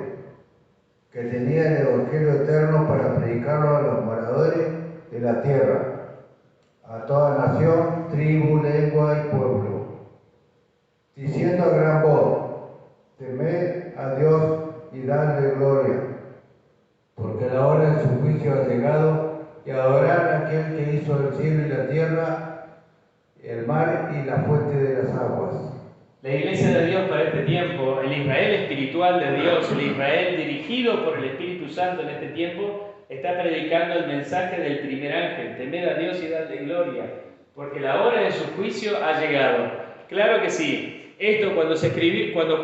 que tenía el Evangelio eterno para predicarlo a los moradores de la tierra, a toda nación, tribu, lengua y pueblo, diciendo a gran voz: temed a Dios y dadle gloria, porque la hora de su juicio ha llegado, y adorad a aquel que hizo el cielo y la tierra, el mar y la fuente de las aguas. La Iglesia de Dios para este tiempo, el Israel espiritual de Dios, el Israel dirigido por el Espíritu Santo en este tiempo, está predicando el mensaje del primer ángel: temed a Dios y dadle gloria, porque la hora de su juicio ha llegado. Claro que sí, esto cuando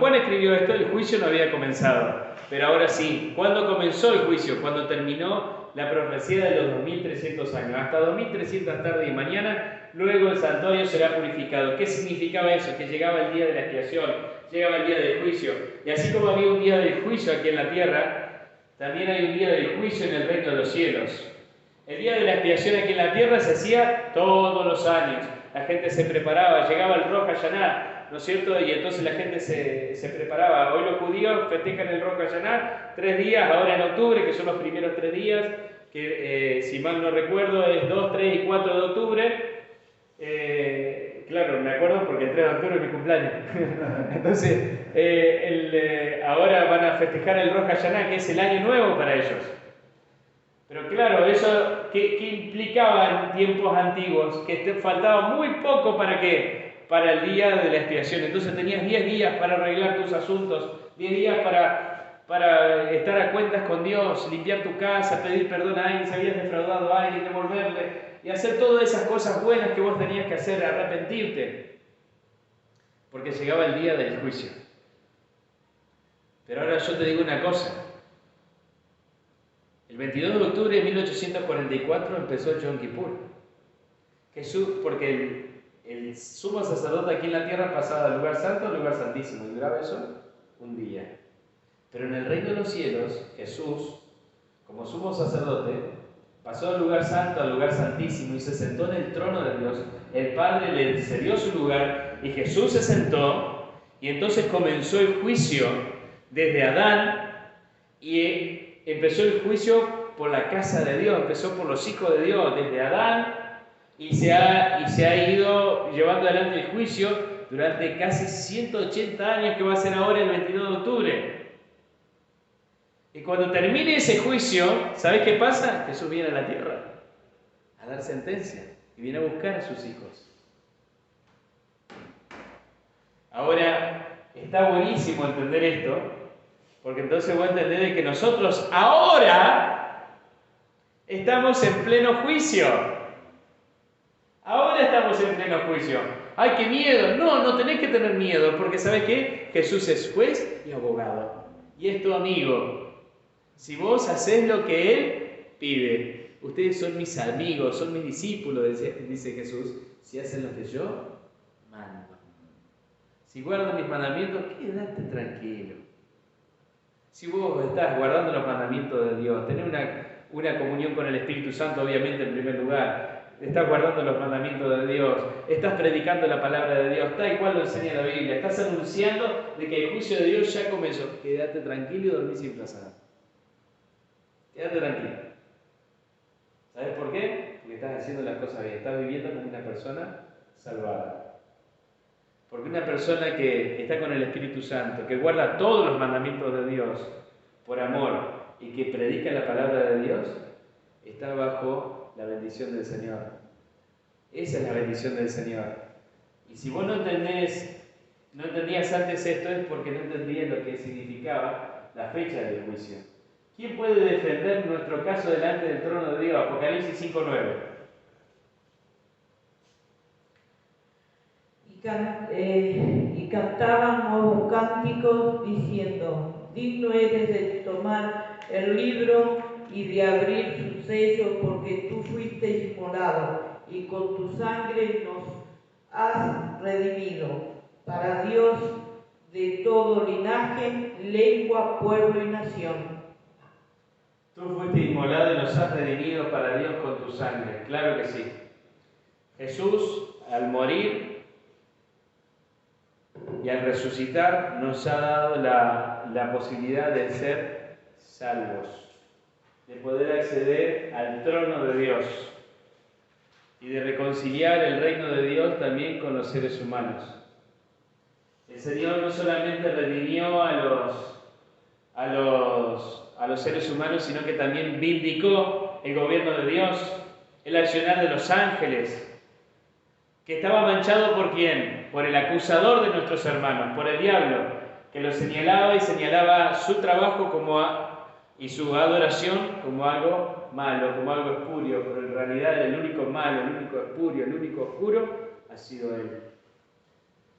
Juan escribió esto, el juicio no había comenzado, pero ahora sí. ¿Cuándo comenzó el juicio? Cuando terminó la profecía de los 2300 años, hasta 2300 tarde y mañana. Luego el santuario será purificado. ¿Qué significaba eso? Que llegaba el día de la expiación, llegaba el día del juicio. Y así como había un día del juicio aquí en la tierra, también hay un día del juicio en el reino de los cielos. El día de la expiación aquí en la tierra se hacía todos los años. La gente se preparaba, llegaba el Rosh Hashanah, ¿no es cierto? Y entonces la gente se preparaba. Hoy los judíos festejan el Rosh Hashanah 3 días, ahora en octubre, que son los primeros 3 días, que si mal no recuerdo es 2, 3 y 4 de octubre. Claro, me acuerdo porque el 3 de octubre es mi cumpleaños. Entonces, ahora van a festejar el Rosh Hashanah, que es el año nuevo para ellos. Pero claro, eso ¿qué implicaba en tiempos antiguos? Que te faltaba muy poco para ¿qué? Para el día de la expiación. Entonces tenías 10 días para arreglar tus asuntos, 10 días para estar a cuentas con Dios, limpiar tu casa, pedir perdón a alguien si habías defraudado a alguien, devolverle, y hacer todas esas cosas buenas que vos tenías que hacer, arrepentirte, porque llegaba el día del juicio. Pero ahora yo te digo una cosa: el 22 de octubre de 1844 empezó Yom Kippur. Jesús, porque el sumo sacerdote aquí en la tierra pasaba del lugar santo al lugar santísimo, y duraba eso un día. Pero en el reino de los cielos, Jesús, como sumo sacerdote, pasó del lugar santo al lugar santísimo y se sentó en el trono de Dios. El Padre le cedió su lugar y Jesús se sentó, y entonces comenzó el juicio desde Adán, y empezó el juicio por la casa de Dios, empezó por los hijos de Dios, desde Adán, y se ha ido llevando adelante el juicio durante casi 180 años, que va a ser ahora el 22 de octubre. Y cuando termine ese juicio, ¿sabes qué pasa? Jesús viene a la tierra a dar sentencia y viene a buscar a sus hijos. Ahora, está buenísimo entender esto, porque entonces voy a entender de que nosotros ahora estamos en pleno juicio. Ahora estamos en pleno juicio. ¡Ay, qué miedo! No, no tenés que tener miedo, porque ¿sabes qué? Jesús es juez y abogado. Y es tu amigo. Si vos hacés lo que Él pide, ustedes son mis amigos, son mis discípulos, dice Jesús, si hacen lo que yo mando. Si guardan mis mandamientos, quédate tranquilo. Si vos estás guardando los mandamientos de Dios, tenés una comunión con el Espíritu Santo, obviamente, en primer lugar, estás guardando los mandamientos de Dios, estás predicando la palabra de Dios, tal y cual lo enseña la Biblia, estás anunciando de que el juicio de Dios ya comenzó. Quédate tranquilo y dormí sin pasar. Quédate tranquilo. ¿Sabes por qué? Porque estás haciendo las cosas bien, estás viviendo como una persona salvada. Porque una persona que está con el Espíritu Santo, que guarda todos los mandamientos de Dios por amor y que predica la palabra de Dios, está bajo la bendición del Señor. Esa es la bendición del Señor. Y si vos no entendías antes esto, es porque no entendías lo que significaba la fecha del juicio. ¿Quién puede defender nuestro caso delante del trono de Dios? Apocalipsis 5:9. Y cantaban nuevos cánticos diciendo: digno eres de tomar el libro y de abrir sus sellos, porque tú fuiste inmolado y con tu sangre nos has redimido para Dios de todo linaje, lengua, pueblo y nación. Tú fuiste inmolado y nos has redimido para Dios con tu sangre. Claro que sí. Jesús, al morir y al resucitar, nos ha dado la posibilidad de ser salvos, de poder acceder al trono de Dios y de reconciliar el reino de Dios también con los seres humanos. El Señor no solamente redimió a los seres humanos, sino que también vindicó el gobierno de Dios, el accionar de los ángeles, que estaba manchado ¿por quién? Por el acusador de nuestros hermanos, por el diablo, que lo señalaba y señalaba su trabajo y su adoración como algo malo, como algo espurio, pero en realidad el único malo, el único espurio, el único oscuro ha sido Él.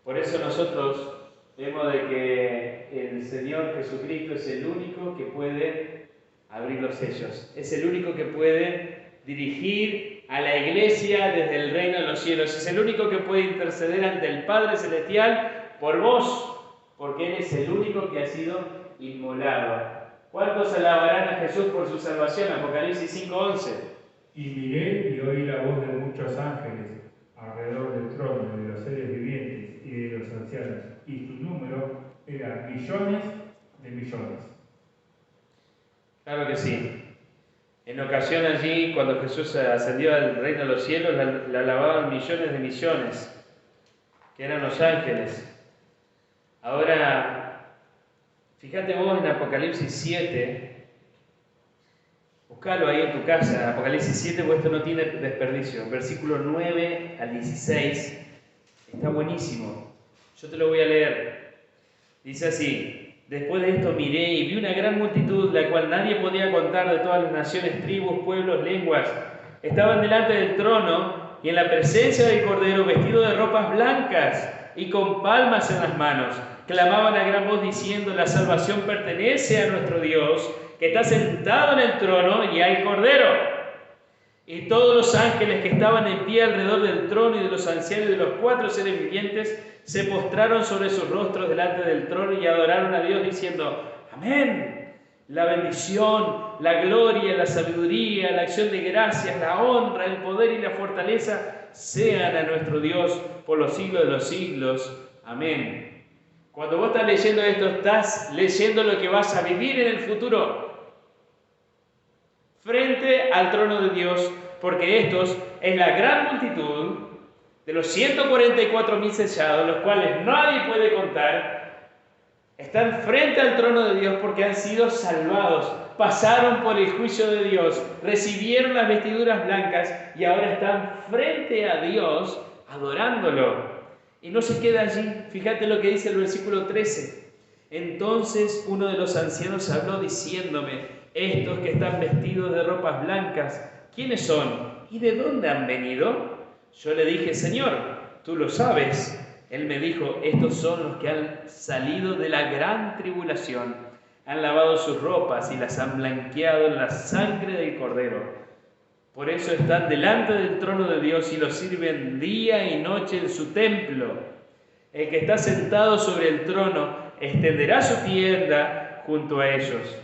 Por eso nosotros vemos de que el Señor Jesucristo es el único que puede abrir los sellos, es el único que puede dirigir a la iglesia desde el reino de los cielos, es el único que puede interceder ante el Padre Celestial por vos, porque Él es el único que ha sido inmolado. ¿Cuántos alabarán a Jesús por su salvación? Apocalipsis 5:11. Y miré y oí la voz de muchos ángeles alrededor del trono, de los seres vivientes y de los ancianos, y su número era millones de millones. Claro que sí. En ocasión allí, cuando Jesús ascendió al reino de los cielos, la alababan millones de millones, que eran los ángeles. Ahora, fíjate vos en Apocalipsis 7, buscalo ahí en tu casa, Apocalipsis 7, pues esto no tiene desperdicio. Versículo 9 al 16, está buenísimo. Yo te lo voy a leer. Dice así: después de esto miré y vi una gran multitud, la cual nadie podía contar, de todas las naciones, tribus, pueblos, lenguas. Estaban delante del trono y en la presencia del Cordero, vestidos de ropas blancas y con palmas en las manos. Clamaban a gran voz diciendo: la salvación pertenece a nuestro Dios, que está sentado en el trono, y al Cordero. Y todos los ángeles que estaban en pie alrededor del trono y de los ancianos y de los 4 seres vivientes se postraron sobre sus rostros delante del trono y adoraron a Dios diciendo: amén. La bendición, la gloria, la sabiduría, la acción de gracias, la honra, el poder y la fortaleza sean a nuestro Dios por los siglos de los siglos. Amén. Cuando vos estás leyendo esto, estás leyendo lo que vas a vivir en el futuro, frente al trono de Dios, porque estos es la gran multitud de los 144.000 sellados, los cuales nadie puede contar, están frente al trono de Dios porque han sido salvados, pasaron por el juicio de Dios, recibieron las vestiduras blancas y ahora están frente a Dios adorándolo. Y no se queda allí, fíjate lo que dice el versículo 13. Entonces uno de los ancianos habló diciéndome: estos que están vestidos de ropas blancas, ¿quiénes son? ¿Y de dónde han venido? Yo le dije: Señor, tú lo sabes. Él me dijo: estos son los que han salido de la gran tribulación, han lavado sus ropas y las han blanqueado en la sangre del Cordero. Por eso están delante del trono de Dios y lo sirven día y noche en su templo. El que está sentado sobre el trono extenderá su tienda junto a ellos.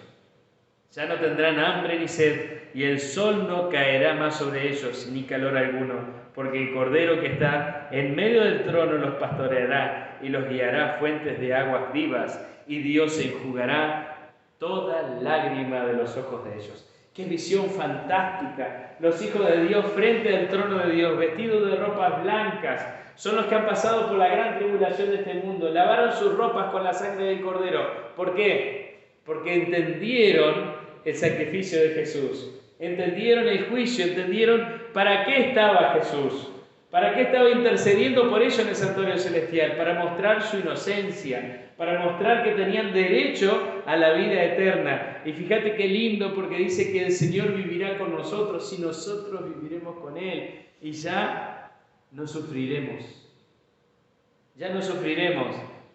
Ya no tendrán hambre ni sed, y el sol no caerá más sobre ellos, ni calor alguno, porque el Cordero que está en medio del trono los pastoreará y los guiará a fuentes de aguas vivas, y Dios enjugará toda lágrima de los ojos de ellos. ¡Qué visión fantástica! Los hijos de Dios frente al trono de Dios, vestidos de ropas blancas, son los que han pasado por la gran tribulación de este mundo, lavaron sus ropas con la sangre del Cordero. ¿Por qué? Porque entendieron el sacrificio de Jesús, entendieron el juicio, entendieron para qué estaba Jesús, para qué estaba intercediendo por ellos en el santuario celestial, para mostrar su inocencia, para mostrar que tenían derecho a la vida eterna. Y fíjate qué lindo, porque dice que el Señor vivirá con nosotros y nosotros viviremos con Él, y ya no sufriremos,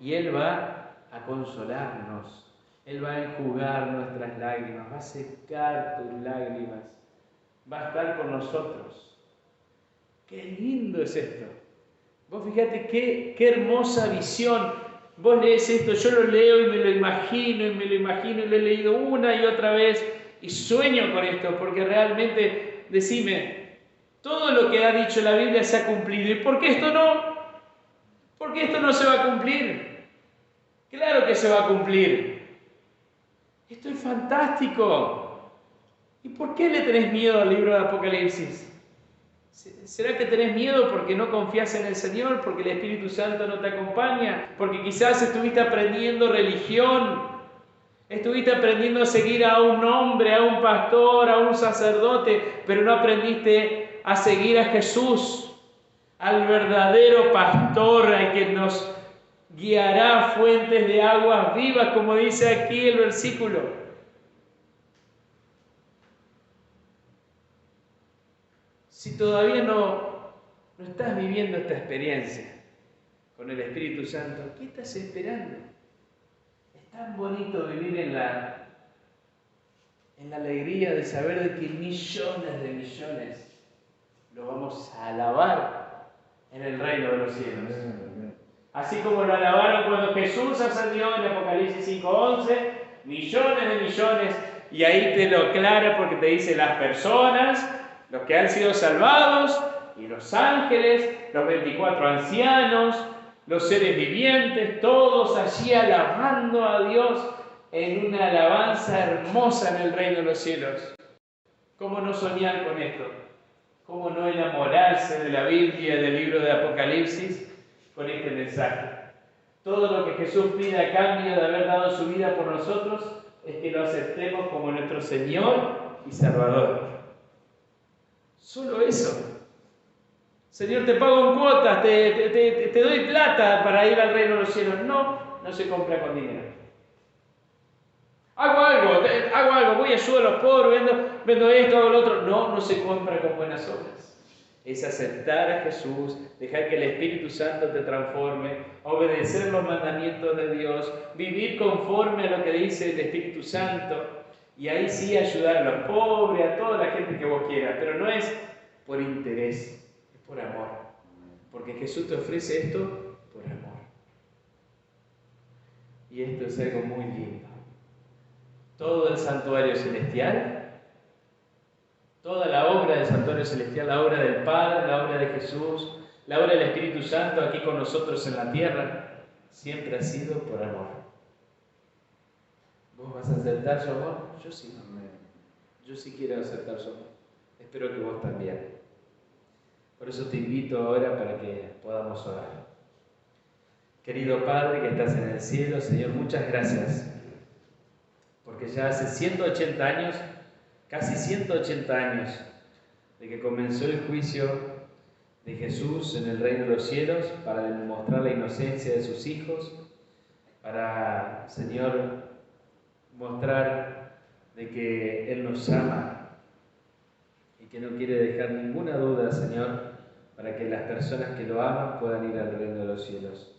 y Él va a consolarnos. Él va a enjugar nuestras lágrimas, va a secar tus lágrimas, va a estar con nosotros. ¡Qué lindo es esto! Vos fíjate qué hermosa visión. Vos lees esto, yo lo leo y me lo imagino, y lo he leído una y otra vez, y sueño con esto, porque realmente, decime, todo lo que ha dicho la Biblia se ha cumplido. ¿Y por qué esto no? ¿Por qué esto no se va a cumplir? Claro que se va a cumplir. Esto es fantástico. ¿Y por qué le tenés miedo al libro de Apocalipsis? ¿Será que tenés miedo porque no confías en el Señor? ¿Porque el Espíritu Santo no te acompaña? ¿Porque quizás estuviste aprendiendo religión? ¿Estuviste aprendiendo a seguir a un hombre, a un pastor, a un sacerdote, pero no aprendiste a seguir a Jesús, al verdadero pastor, al que nos guiará a fuentes de aguas vivas, como dice aquí el versículo? Si todavía no estás viviendo esta experiencia con el Espíritu Santo, ¿qué estás esperando? Es tan bonito vivir en la alegría de saber de que millones de millones lo vamos a alabar en el reino de los cielos. Así como lo alabaron cuando Jesús ascendió en Apocalipsis 5:11, millones de millones, y ahí te lo aclara porque te dice las personas, los que han sido salvados, y los ángeles, los 24 ancianos, los seres vivientes, todos allí alabando a Dios en una alabanza hermosa en el reino de los cielos. ¿Cómo no soñar con esto? ¿Cómo no enamorarse de la Biblia, del libro de Apocalipsis, con este mensaje? Todo lo que Jesús pide a cambio de haber dado su vida por nosotros es que lo aceptemos como nuestro Señor y Salvador. Solo eso. Señor, te pago en cuotas, te doy plata para ir al reino de los cielos. No se compra con dinero. Hago algo, voy a ayudar a los pobres, vendo esto, hago lo otro. No se compra con buenas obras. Es aceptar a Jesús, dejar que el Espíritu Santo te transforme, obedecer los mandamientos de Dios, vivir conforme a lo que dice el Espíritu Santo, y ahí sí ayudar a los pobres, a toda la gente que vos quieras, pero no es por interés, es por amor, porque Jesús te ofrece esto por amor. Y esto es algo muy lindo. Todo el santuario celestial, toda la obra del santuario celestial, la obra del Padre, la obra de Jesús, la obra del Espíritu Santo aquí con nosotros en la tierra, siempre ha sido por amor. ¿Vos vas a aceptar su amor? Yo sí. Yo sí quiero aceptar su amor. espero que vos también. Por eso te invito ahora para que podamos orar. Querido Padre que estás en el cielo, Señor, muchas gracias, porque ya hace 180 años, casi 180 años, de que comenzó el juicio de Jesús en el reino de los cielos para demostrar la inocencia de sus hijos, para, Señor, mostrar de que Él nos ama y que no quiere dejar ninguna duda, Señor, para que las personas que lo aman puedan ir al reino de los cielos.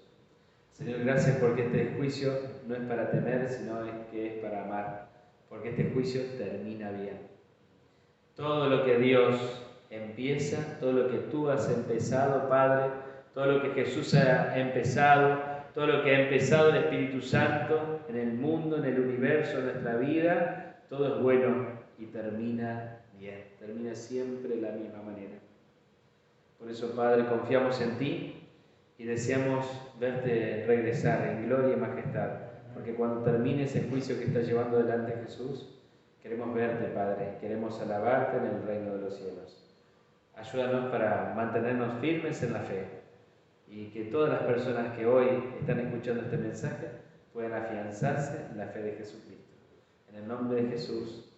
Señor, gracias porque este juicio no es para temer, sino que es para amar, porque este juicio termina bien. Todo lo que Dios empieza, todo lo que tú has empezado, Padre, todo lo que Jesús ha empezado, todo lo que ha empezado el Espíritu Santo en el mundo, en el universo, en nuestra vida, todo es bueno y termina bien, termina siempre de la misma manera. Por eso, Padre, confiamos en ti y deseamos verte regresar en gloria y majestad, porque cuando termine ese juicio que estás llevando delante Jesús, queremos verte, Padre, queremos alabarte en el reino de los cielos. Ayúdanos para mantenernos firmes en la fe y que todas las personas que hoy están escuchando este mensaje puedan afianzarse en la fe de Jesucristo. En el nombre de Jesús.